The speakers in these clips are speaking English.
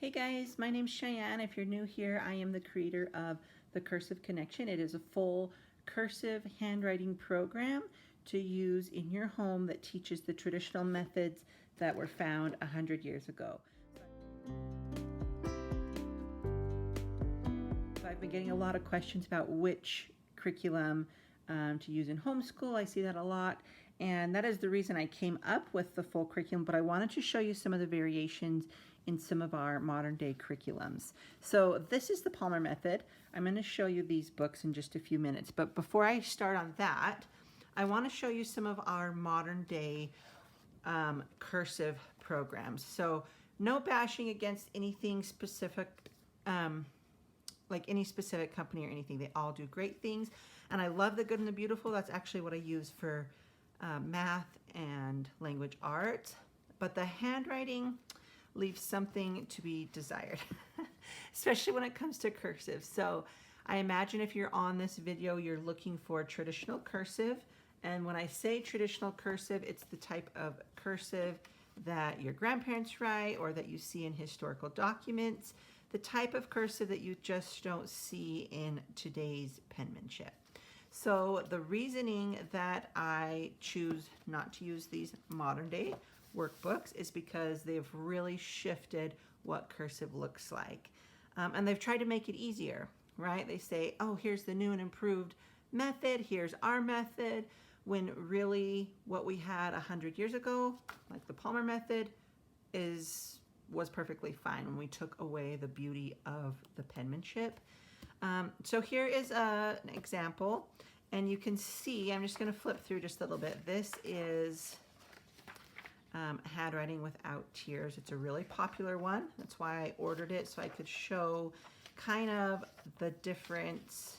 Hey guys, my name's Cheyenne. If you're new here, I am the creator of the Cursive Connection. It is a full cursive handwriting program to use in your home that teaches the traditional methods that were found 100 years ago. So I've been getting a lot of questions about which curriculum to use in homeschool. I see that a lot, and that is the reason I came up with the full curriculum, but I wanted to show you some of the variations in some of our modern day curriculums. So this is the Palmer method. I'm going to show you these books in just a few minutes, but before I start on that, I want to show you some of our modern day cursive programs. So no bashing against anything specific, like any specific company or anything. They all do great things, and I love the good and the beautiful. That's actually what I use for math and language arts, but the handwriting leaves something to be desired, especially when it comes to cursive. So I imagine if you're on this video, you're looking for traditional cursive. And when I say traditional cursive, it's the type of cursive that your grandparents write or that you see in historical documents, the type of cursive that you just don't see in today's penmanship. So the reasoning that I choose not to use these modern day workbooks is because they've really shifted what cursive looks like. And they've tried to make it easier, right? They say, oh, here's the new and improved method, here's our method, when really what we had 100 years ago, like the Palmer method, was perfectly fine when we took away the beauty of the penmanship. So here is an example, and you can see, I'm just going to flip through just a little bit. This is Handwriting Without Tears. It's a really popular one. That's why I ordered it, so I could show kind of the difference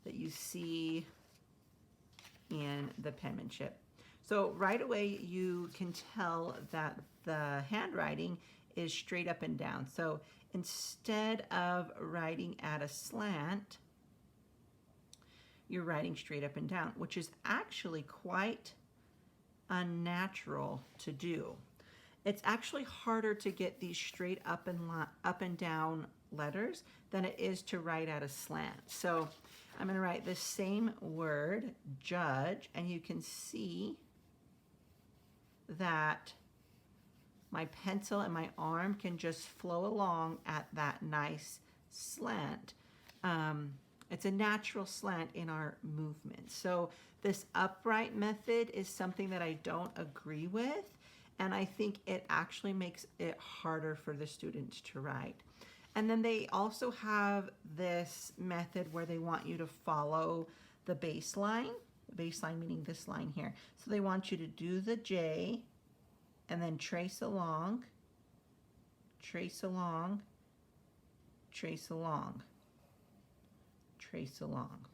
that you see in the penmanship. So right away you can tell that the handwriting is straight up and down. So instead of writing at a slant, you're writing straight up and down, which is actually quite unnatural to do. It's actually harder to get these straight up and down letters than it is to write at a slant. So I'm going to write the same word, judge, and you can see that my pencil and my arm can just flow along at that nice slant. It's a natural slant in our movement. So this upright method is something that I don't agree with, and I think it actually makes it harder for the students to write. And then they also have this method where they want you to follow the baseline meaning this line here. So they want you to do the J and then trace along, trace along, trace along, trace along,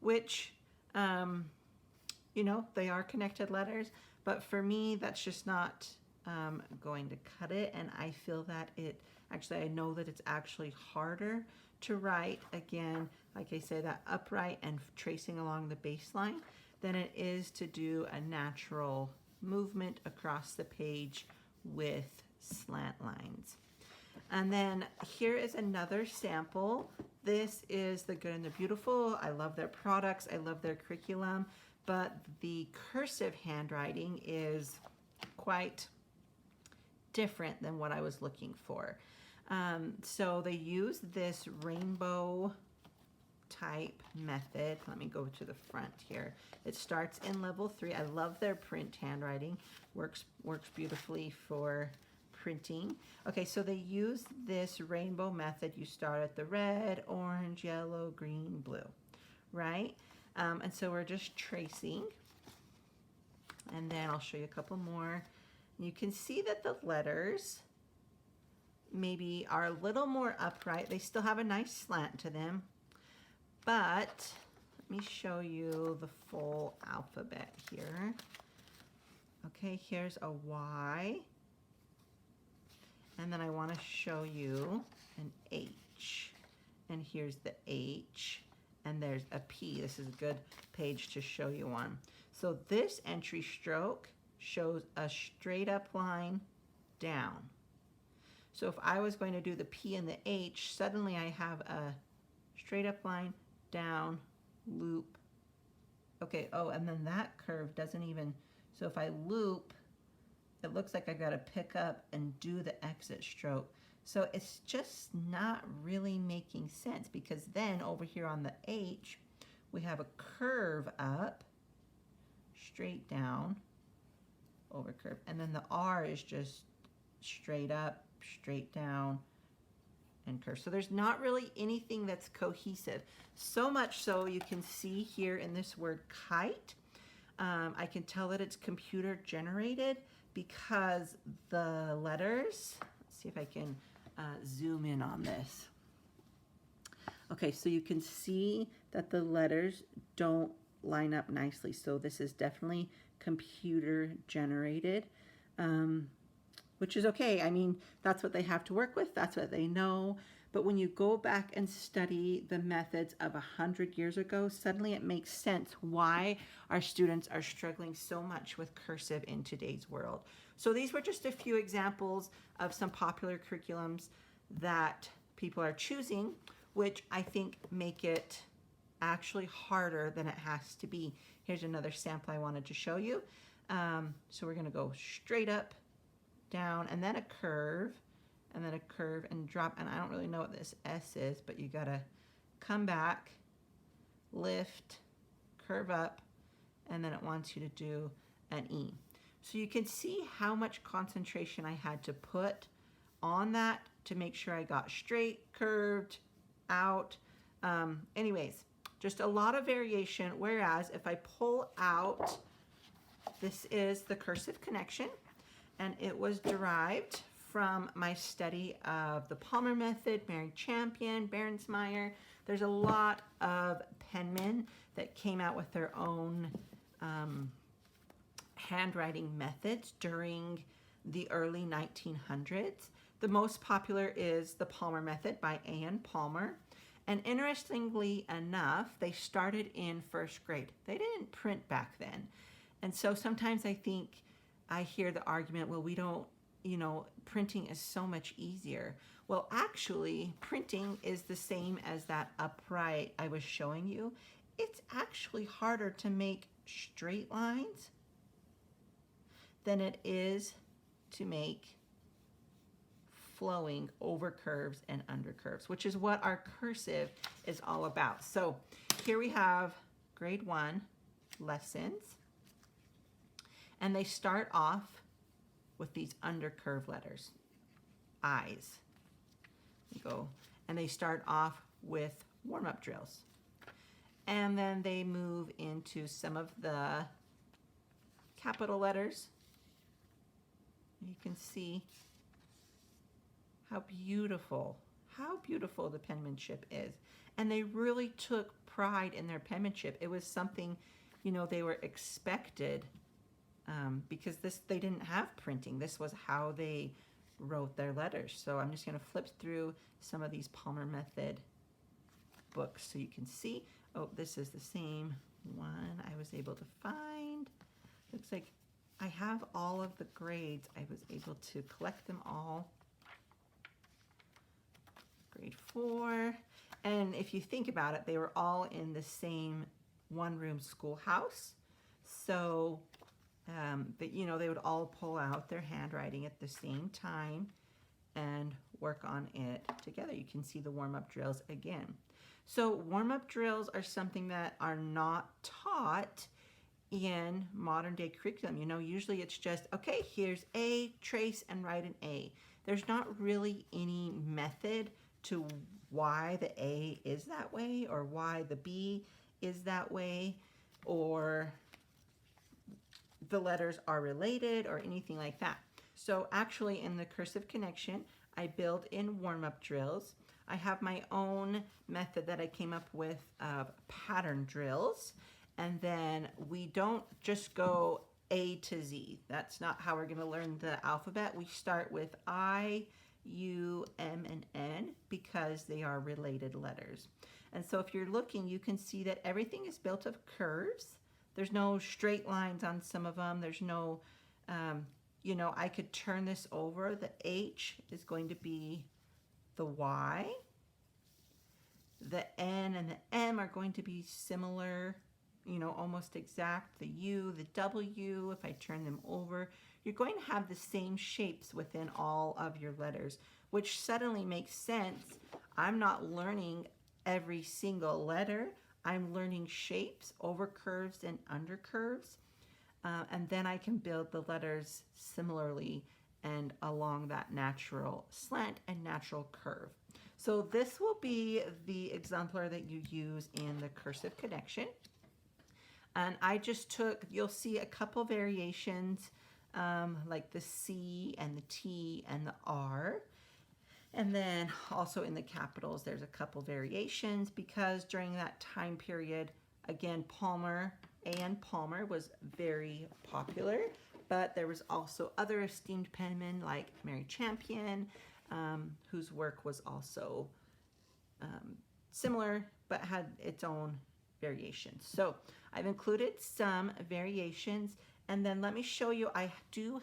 which, you know, they are connected letters, but for me, that's just not going to cut it. And I feel that I know that it's actually harder to write, again, like I say, that upright and tracing along the baseline than it is to do a natural movement across the page with slant lines. And then here is another sample. This is the Good and the Beautiful. I love their products. I love their curriculum, but the cursive handwriting is quite different than what I was looking for. So they use this rainbow type method. Let me go to the front here. It starts in level 3. I love their print handwriting. Works beautifully for printing. Okay, so they use this rainbow method. You start at the red, orange, yellow, green, blue, right? And so we're just tracing, and then I'll show you a couple more. You can see that the letters maybe are a little more upright. They still have a nice slant to them, but let me show you the full alphabet here. Okay, here's a Y, and then I want to show you an H, and here's the H, and there's a P. This is a good page to show you on. So this entry stroke shows a straight up line down. So if I was going to do the P and the H, suddenly I have a straight up line, down, loop. Okay, oh, and then that curve doesn't even, so if I loop, it looks like I've got to pick up and do the exit stroke. So it's just not really making sense, because then over here on the H, we have a curve up, straight down, over curve, and then the R is just straight up, straight down, and curve. So there's not really anything that's cohesive. So much so you can see here in this word kite, I can tell that it's computer generated because the letters, let's see if I can zoom in on this. Okay, so you can see that the letters don't line up nicely. So this is definitely computer generated, which is okay. I mean, that's what they have to work with. That's what they know. But when you go back and study the methods of 100 years ago, suddenly it makes sense why our students are struggling so much with cursive in today's world. So these were just a few examples of some popular curriculums that people are choosing, which I think make it actually harder than it has to be. Here's another sample I wanted to show you. So we're going to go straight up, down, and then a curve, and then a curve and drop. And I don't really know what this S is, but you got to come back, lift, curve up, and then it wants you to do an E. So you can see how much concentration I had to put on that to make sure I got straight, curved, out. Anyways, just a lot of variation, whereas if I pull out, this is the Cursive Connection, and it was derived from my study of the Palmer method, Mary Champion, Berensmeyer. There's a lot of penmen that came out with their own handwriting methods during the early 1900s. The most popular is the Palmer method by A.N. Palmer. And interestingly enough, they started in first grade. They didn't print back then. And so sometimes I think I hear the argument, well, we don't, printing is so much easier. Well, actually, printing is the same as that upright I was showing you. It's actually harder to make straight lines than it is to make flowing over curves and under curves, which is what our cursive is all about. So here we have grade 1 lessons, and they start off with these under curve letters, I's. And they start off with warm-up drills. And then they move into some of the capital letters. You can see how beautiful the penmanship is. And they really took pride in their penmanship. It was something, they were expected because they didn't have printing. This was how they wrote their letters. So I'm just going to flip through some of these Palmer method books so you can see. Oh, this is the same one I was able to find. Looks like I have all of the grades. I was able to collect them all. Grade 4. And if you think about it, they were all in the same one-room schoolhouse. So they would all pull out their handwriting at the same time and work on it together. You can see the warm-up drills again. So warm-up drills are something that are not taught in modern day curriculum. Usually it's just, okay, here's A, trace and write an A. There's not really any method to why the A is that way or why the B is that way or the letters are related or anything like that. So actually in the Cursive Connection, I build in warm-up drills. I have my own method that I came up with of pattern drills. And then we don't just go A to Z. That's not how we're going to learn the alphabet. We start with I, U, M, and N because they are related letters. And so if you're looking, you can see that everything is built of curves. There's no straight lines on some of them. There's no you know, I could turn this over. The H is going to be the Y. The N and the M are going to be similar, you know, almost exact. The U, the W, if I turn them over, you're going to have the same shapes within all of your letters, which suddenly makes sense. I'm not learning every single letter. I'm learning shapes, over curves and under curves. And then I can build the letters similarly and along that natural slant and natural curve. So this will be the exemplar that you use in the Cursive Connection. And I just took, you'll see a couple variations, like the C and the T and the R. And then also in the capitals, there's a couple variations because during that time period, again, A.N. Palmer was very popular, but there was also other esteemed penmen like Mary Champion, whose work was also similar, but had its own variations. So I've included some variations, and then let me show you, I do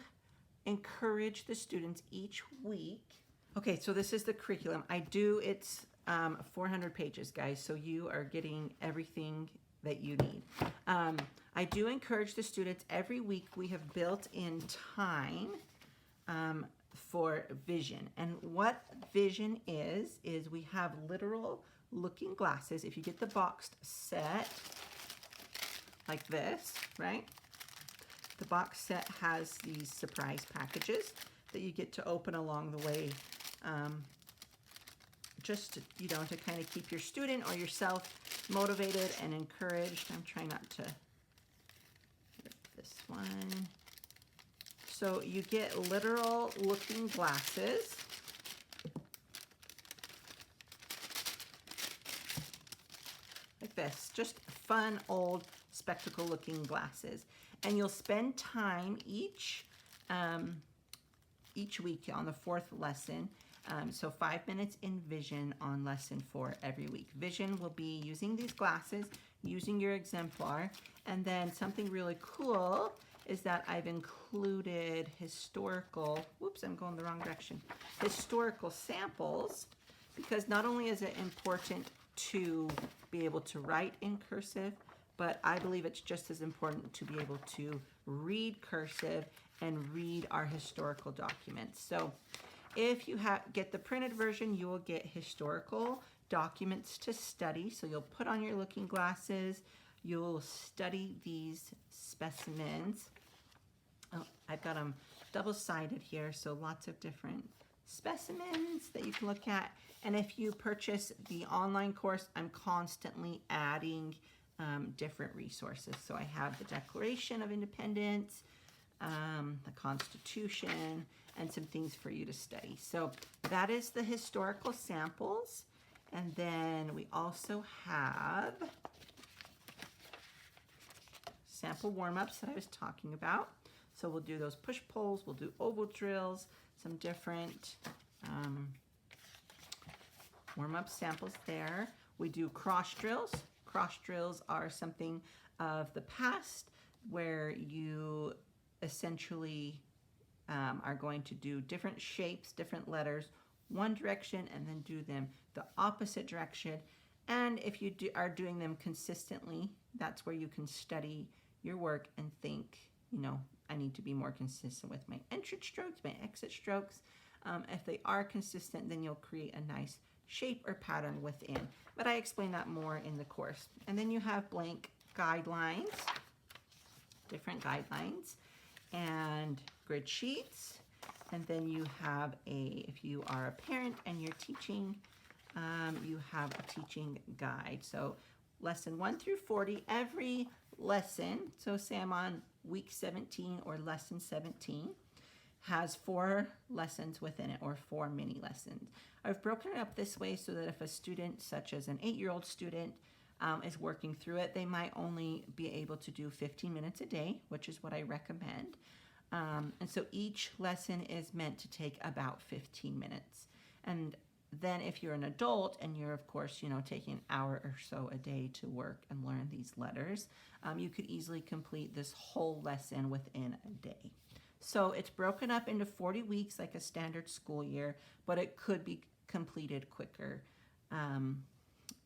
encourage the students each week. Okay, so this is the curriculum. It's 400 pages, guys, so you are getting everything that you need. I do encourage the students, every week we have built in time for vision. And what vision is we have literal looking glasses. If you get the boxed set like this, right? The box set has these surprise packages that you get to open along the way, just to, you know, to kind of keep your student or yourself motivated and encouraged. I'm trying not to rip this one. So you get literal looking glasses. Like this, just fun old spectacle looking glasses. And you'll spend time each week on the 4th lesson. So 5 minutes in vision on lesson 4 every week. Vision will be using these glasses, using your exemplar, and then something really cool is that I've included historical, whoops, I'm going the wrong direction, historical samples, because not only is it important to be able to write in cursive, but I believe it's just as important to be able to read cursive and read our historical documents. So if you get the printed version, you will get historical documents to study. So you'll put on your looking glasses, you'll study these specimens. Oh, I've got them double-sided here, so lots of different specimens that you can look at. And if you purchase the online course, I'm constantly adding different resources. So I have the Declaration of Independence, the Constitution, and some things for you to study. So that is the historical samples. And then we also have sample warm-ups that I was talking about. So we'll do those push-pulls, we'll do oval drills, some different warm-up samples there. We do cross drills. Cross drills are something of the past where you essentially are going to do different shapes, different letters, one direction, and then do them the opposite direction. And if you are doing them consistently, that's where you can study your work and think, you know, I need to be more consistent with my entrance strokes, my exit strokes. If they are consistent, then you'll create a nice shape or pattern within. But I explain that more in the course. And then you have blank guidelines, different guidelines, and grid sheets. And then you have if you are a parent and you're teaching, you have a teaching guide. So lesson 1 through 40, every lesson, so say I'm on week 17 or lesson 17, has 4 lessons within it, or 4 mini lessons. I've broken it up this way so that if a student, such as an 8-year-old student, is working through it, they might only be able to do 15 minutes a day, which is what I recommend. And so each lesson is meant to take about 15 minutes. And then if you're an adult and you're, of course, you know, taking an hour or so a day to work and learn these letters, you could easily complete this whole lesson within a day. So it's broken up into 40 weeks like a standard school year, but it could be completed quicker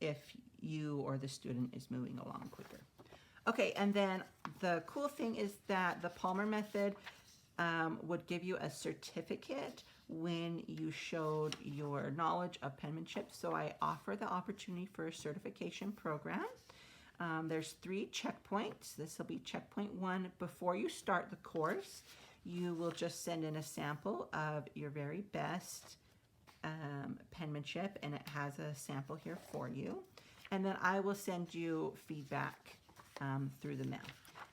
if you or the student is moving along quicker. Okay, and then the cool thing is that the Palmer method would give you a certificate when you showed your knowledge of penmanship. So I offer the opportunity for a certification program. There's 3 checkpoints. This will be checkpoint 1. Before you start the course, you will just send in a sample of your very best penmanship, and it has a sample here for you. And then I will send you feedback through the mail.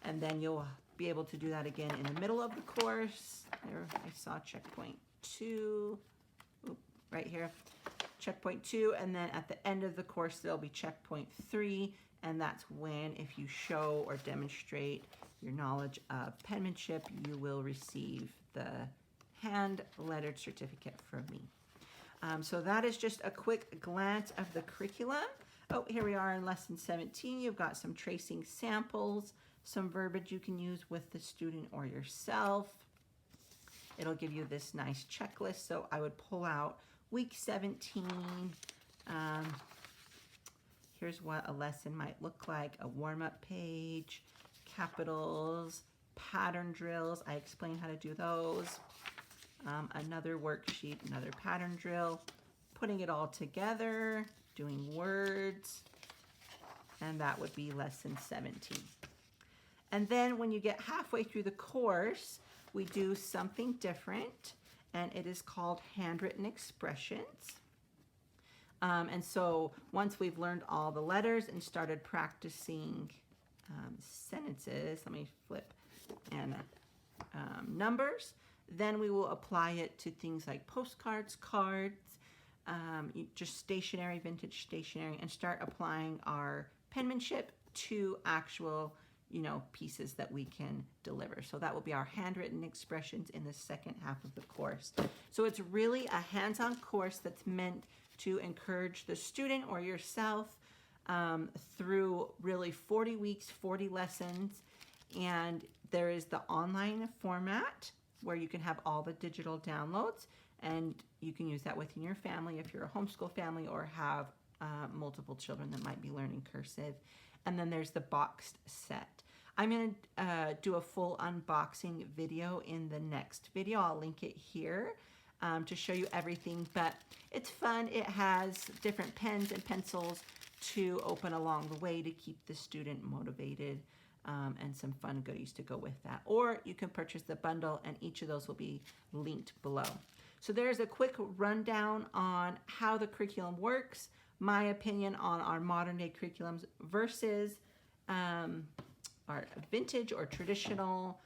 And then you'll be able to do that again in the middle of the course. There, I saw checkpoint 2, right here, checkpoint 2, and then at the end of the course there'll be checkpoint 3, and that's when, if you show or demonstrate your knowledge of penmanship, you will receive the hand-lettered certificate from me. So that is just a quick glance of the curriculum. Oh, here we are in lesson 17. You've got some tracing samples, some verbiage you can use with the student or yourself. It'll give you this nice checklist. So I would pull out week 17. Here's what a lesson might look like: a warm-up page, capitals, pattern drills. I explain how to do those. Another worksheet, another pattern drill, putting it all together, doing words, and that would be lesson 17. And then when you get halfway through the course, we do something different, and it is called handwritten expressions. And so once we've learned all the letters and started practicing sentences, let me flip, and numbers, then we will apply it to things like postcards, cards, just stationery, vintage stationery, and start applying our penmanship to actual, pieces that we can deliver. So that will be our handwritten expressions in the second half of the course. So it's really a hands-on course that's meant to encourage the student or yourself through really 40 weeks, 40 lessons. And there is the online format where you can have all the digital downloads, and you can use that within your family if you're a homeschool family or have multiple children that might be learning cursive. And then there's the boxed set. I'm going to do a full unboxing video in the next video. I'll link it here to show you everything, but it's fun. It has different pens and pencils to open along the way to keep the student motivated, and some fun goodies to go with that. Or you can purchase the bundle, and each of those will be linked below. So there's a quick rundown on how the curriculum works, my opinion on our modern day curriculums versus our vintage or traditional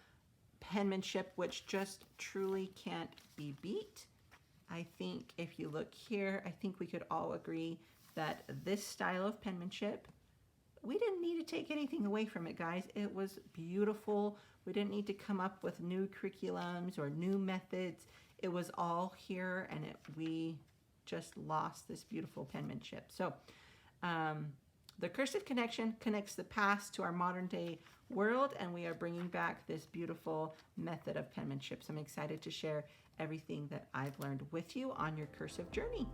penmanship, which just truly can't be beat. I think if you look here, I think we could all agree that this style of penmanship, we didn't need to take anything away from it, guys. It was beautiful. We didn't need to come up with new curriculums or new methods. It was all here, and we just lost this beautiful penmanship. So the Cursive Connection connects the past to our modern day world, and we are bringing back this beautiful method of penmanship. So I'm excited to share everything that I've learned with you on your cursive journey.